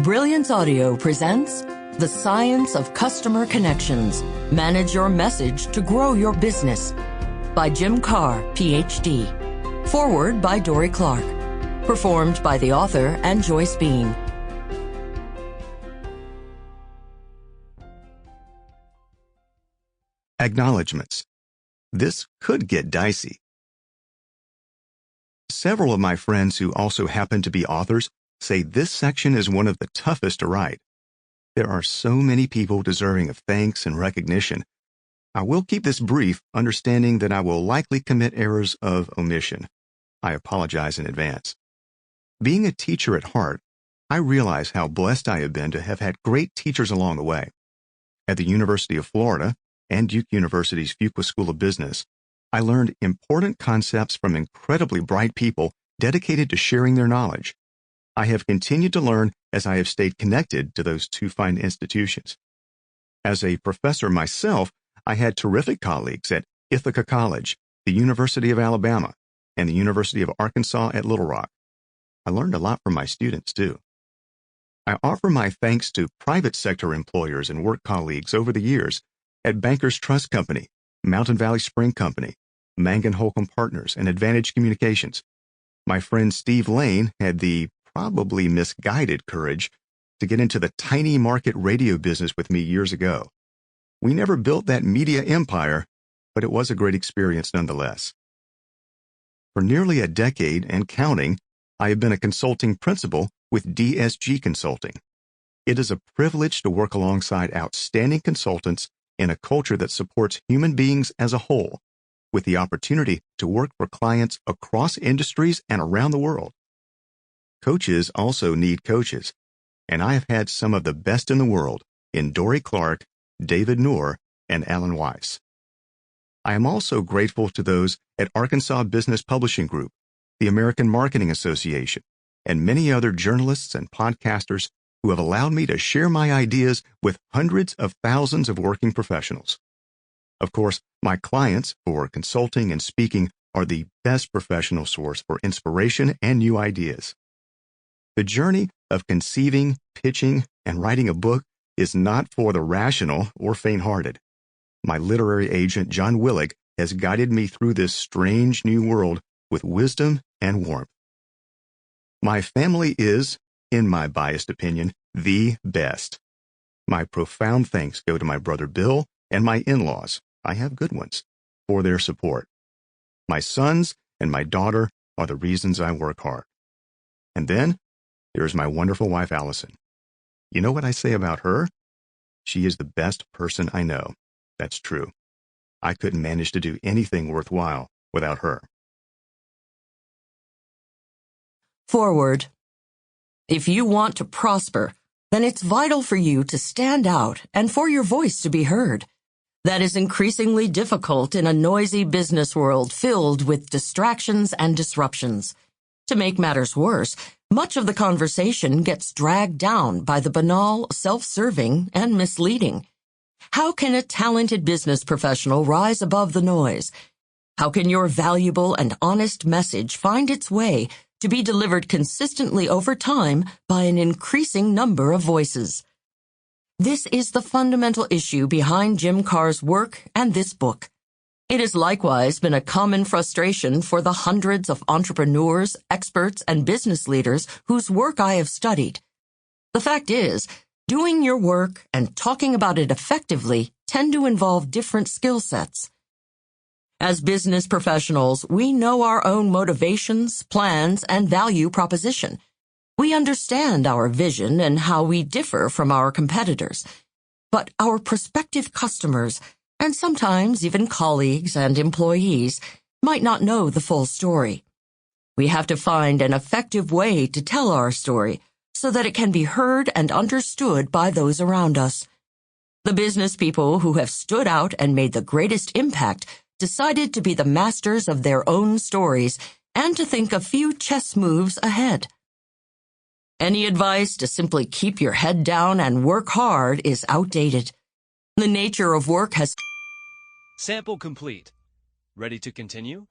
Brilliance Audio presents The Science of Customer Connections. Manage your message to grow your business. By Jim Karrh, Ph.D. Foreword by Dorie Clark. Performed by the author and Joyce Bean. Acknowledgements. This could get dicey. Several of my friends who also happen to be authors say this section is one of the toughest to write. There are so many people deserving of thanks and recognition. I will keep this brief, understanding that I will likely commit errors of omission. I apologize in advance. Being a teacher at heart, I realize how blessed I have been to have had great teachers along the way. At the University of Florida and Duke University's Fuqua School of Business, I learned important concepts from incredibly bright people dedicated to sharing their knowledge. I have continued to learn as I have stayed connected to those two fine institutions. As a professor myself, I had terrific colleagues at Ithaca College, the University of Alabama, and the University of Arkansas at Little Rock. I learned a lot from my students, too. I offer my thanks to private sector employers and work colleagues over the years at Bankers Trust Company, Mountain Valley Spring Company, Mangan Holcomb Partners, and Advantage Communications. My friend Steve Lane had the probably misguided courage to get into the tiny market radio business with me years ago. We never built that media empire, but it was a great experience nonetheless. For nearly a decade and counting, I have been a consulting principal with DSG Consulting. It is a privilege to work alongside outstanding consultants in a culture that supports human beings as a whole, with the opportunity to work for clients across industries and around the world. Coaches also need coaches, and I have had some of the best in the world in Dorie Clark, David Noor, and Alan Weiss. I am also grateful to those at Arkansas Business Publishing Group, the American Marketing Association, and many other journalists and podcasters who have allowed me to share my ideas with hundreds of thousands of working professionals. Of course, my clients for consulting and speaking are the best professional source for inspiration and new ideas. The journey of conceiving, pitching, and writing a book is not for the rational or faint-hearted. My literary agent, John Willig, has guided me through this strange new world with wisdom and warmth. My family is, in my biased opinion, the best. My profound thanks go to my brother Bill and my in-laws, I have good ones, for their support. My sons and my daughter are the reasons I work hard. And then, there's my wonderful wife, Allison. You know what I say about her? She is the best person I know. That's true. I couldn't manage to do anything worthwhile without her. Forward. If you want to prosper, then it's vital for you to stand out and for your voice to be heard. That is increasingly difficult in a noisy business world filled with distractions and disruptions. To make matters worse, much of the conversation gets dragged down by the banal, self-serving, and misleading. How can a talented business professional rise above the noise? How can your valuable and honest message find its way to be delivered consistently over time by an increasing number of voices? This is the fundamental issue behind Jim Karrh's work and this book. It has likewise been a common frustration for the hundreds of entrepreneurs, experts, and business leaders whose work I have studied. The fact is, doing your work and talking about it effectively tend to involve different skill sets. As business professionals, we know our own motivations, plans, and value proposition. We understand our vision and how we differ from our competitors. But our prospective customers, and sometimes even colleagues and employees, might not know the full story. We have to find an effective way to tell our story so that it can be heard and understood by those around us. The business people who have stood out and made the greatest impact decided to be the masters of their own stories and to think a few chess moves ahead. Any advice to simply keep your head down and work hard is outdated. The nature of work has... Sample complete. Ready to continue?